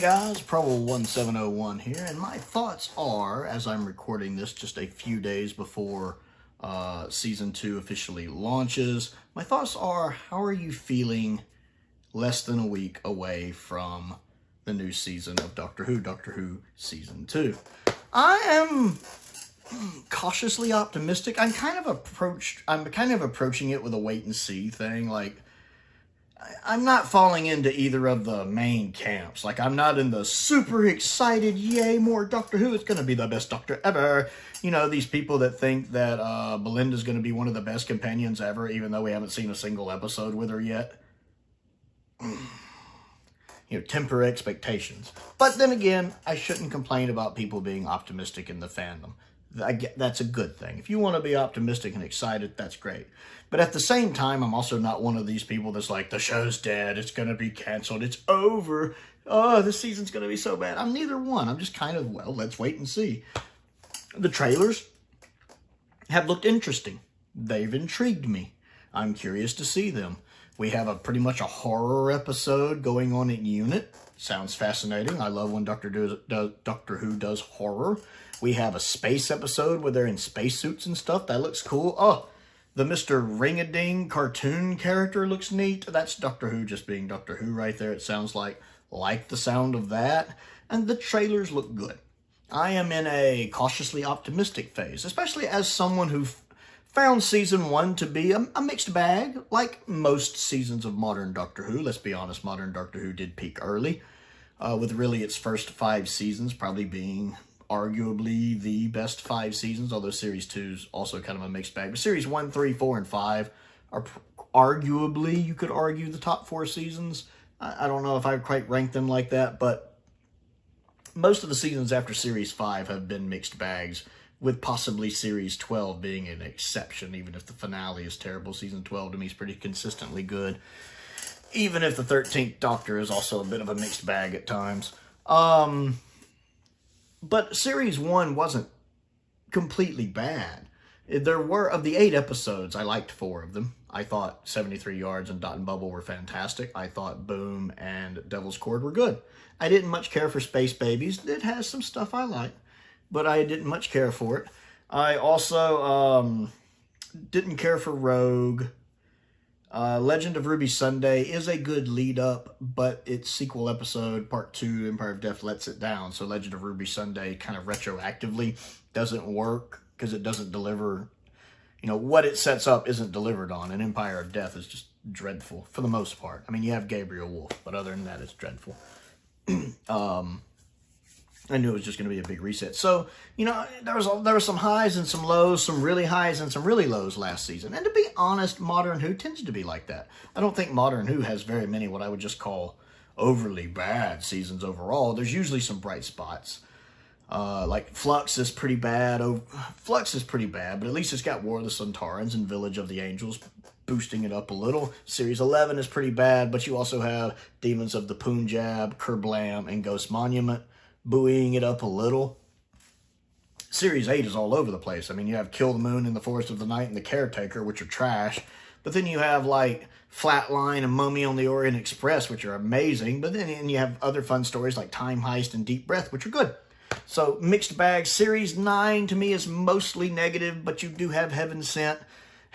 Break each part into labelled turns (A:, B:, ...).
A: guys, Prowl 1701 here, and my thoughts are, as I'm recording this just a few days before Season 2 officially launches, my thoughts are, how are you feeling less than a week away from the new season of Doctor Who Season 2? I am cautiously optimistic. I'm kind of approaching it with a wait-and-see thing, like, I'm not falling into either of the main camps. Like, I'm not in the super excited, yay, more Doctor Who, it's going to be the best Doctor ever. You know, these people that think that Belinda's going to be one of the best companions ever, even though we haven't seen a single episode with her yet. You know, temper expectations. But then again, I shouldn't complain about people being optimistic in the fandom. That's a good thing. If you want to be optimistic and excited, that's great. But at the same time, I'm also not one of these people that's like, the show's dead, it's going to be canceled, it's over, oh, this season's going to be so bad. I'm neither one. I'm just kind of, well, let's wait and see. The trailers have looked interesting. They've intrigued me. I'm curious to see them. We have pretty much a horror episode going on in Unit. Sounds fascinating. I love when Doctor Who does horror. We have a space episode where they're in spacesuits and stuff. That looks cool. Oh, the Mr. Ring-a-Ding cartoon character looks neat. That's Doctor Who just being Doctor Who right there. It sounds like the sound of that. And the trailers look good. I am in a cautiously optimistic phase, especially as someone who found Season 1 to be a mixed bag, like most seasons of modern Doctor Who. Let's be honest, modern Doctor Who did peak early, with really its first 5 seasons probably being arguably the best 5 seasons, although Series 2 is also kind of a mixed bag. But Series 1, 3, 4, and 5 are arguably, you could argue, the top 4 seasons. I don't know if I would quite rank them like that, but most of the seasons after Series 5 have been mixed bags, with possibly Series 12 being an exception, even if the finale is terrible. Season 12 to me is pretty consistently good, even if the 13th Doctor is also a bit of a mixed bag at times. But Series 1 wasn't completely bad. There were, of the 8 episodes, I liked 4 of them. I thought 73 Yards and Dot and Bubble were fantastic. I thought Boom and Devil's Cord were good. I didn't much care for Space Babies. It has some stuff I like, but I didn't much care for it. I also didn't care for Rogue. Legend of Ruby Sunday is a good lead-up, but its sequel episode, Part 2, Empire of Death, lets it down. So Legend of Ruby Sunday kind of retroactively doesn't work because it doesn't deliver, you know, what it sets up isn't delivered on. And Empire of Death is just dreadful for the most part. I mean, you have Gabriel Wolf, but other than that, it's dreadful. I knew it was just going to be a big reset. So, you know, there were some highs and some lows, some really highs and some really lows last season. And to be honest, Modern Who tends to be like that. I don't think Modern Who has very many what I would just call overly bad seasons overall. There's usually some bright spots. Like Flux is pretty bad. Flux is pretty bad, but at least it's got War of the Sontarans and Village of the Angels boosting it up a little. Series 11 is pretty bad, but you also have Demons of the Punjab, Kerblam, and Ghost Monument buoying it up a little. Series 8 is all over the place. I mean, you have Kill the Moon and the Forest of the Night and the Caretaker, which are trash. But then you have, like, Flatline and Mummy on the Orient Express, which are amazing. But then you have other fun stories like Time Heist and Deep Breath, which are good. So, mixed bag. Series 9, to me, is mostly negative, but you do have Heaven Sent.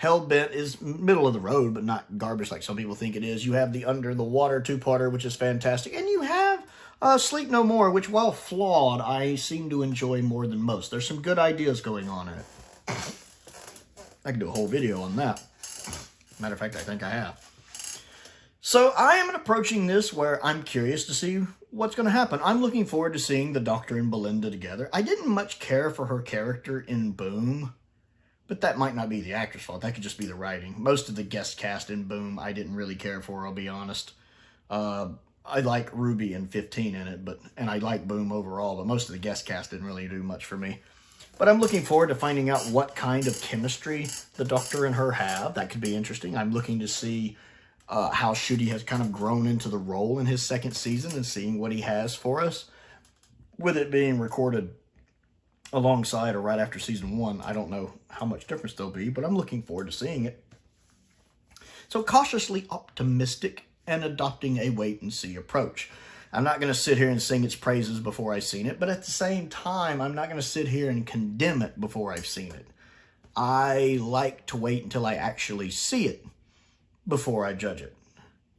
A: Hellbent is middle of the road, but not garbage like some people think it is. You have the Under the Water 2-parter, which is fantastic. And you have Sleep No More, which, while flawed, I seem to enjoy more than most. There's some good ideas going on in it. I can do a whole video on that. Matter of fact, I think I have. So I am approaching this where I'm curious to see what's going to happen. I'm looking forward to seeing the Doctor and Belinda together. I didn't much care for her character in Boom, but that might not be the actor's fault. That could just be the writing. Most of the guest cast in Boom I didn't really care for, I'll be honest. I like Ruby and 15 in it, and I like Boom overall, but most of the guest cast didn't really do much for me. But I'm looking forward to finding out what kind of chemistry the Doctor and her have. That could be interesting. I'm looking to see how Ncuti has kind of grown into the role in his 2nd season and seeing what he has for us. With it being recorded alongside or right after Season 1, I don't know how much difference there'll be, but I'm looking forward to seeing it. So cautiously optimistic and adopting a wait-and-see approach. I'm not going to sit here and sing its praises before I've seen it, but at the same time, I'm not going to sit here and condemn it before I've seen it. I like to wait until I actually see it before I judge it,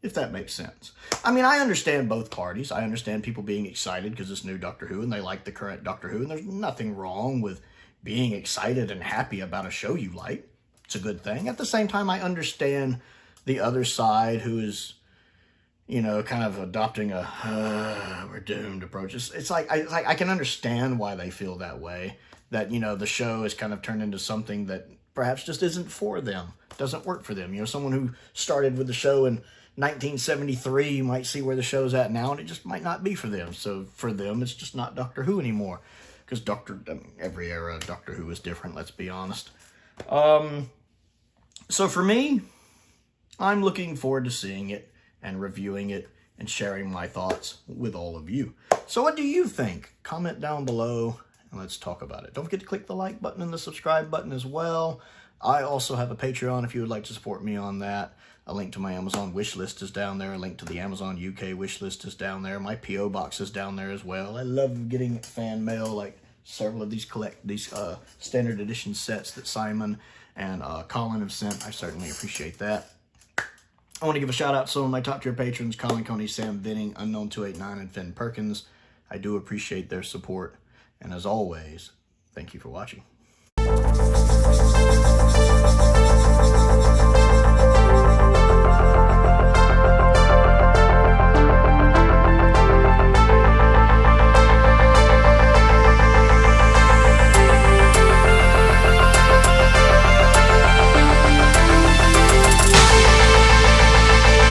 A: if that makes sense. I mean, I understand both parties. I understand people being excited because it's new Doctor Who and they like the current Doctor Who, and there's nothing wrong with being excited and happy about a show you like. It's a good thing. At the same time, I understand the other side who is, you know, kind of adopting a we're doomed approach. It's like I can understand why they feel that way. That, you know, the show has kind of turned into something that perhaps just isn't for them. Doesn't work for them. You know, someone who started with the show in 1973, you might see where the show's at now, and it just might not be for them. So for them, it's just not Doctor Who anymore. Because every era of Doctor Who is different, let's be honest. So for me, I'm looking forward to seeing it and reviewing it and sharing my thoughts with all of you. So what do you think? Comment down below and let's talk about it. Don't forget to click the like button and the subscribe button as well. I also have a Patreon if you would like to support me on that. A link to my Amazon wish list is down there. A link to the Amazon UK wish list is down there. My P.O. box is down there as well. I love getting fan mail, like several of these standard edition sets that Simon and Colin have sent. I certainly appreciate that. I want to give a shout out to some of my top tier patrons, Colin Coney, Sam Venning, Unknown289, and Finn Perkins. I do appreciate their support. And as always, thank you for watching.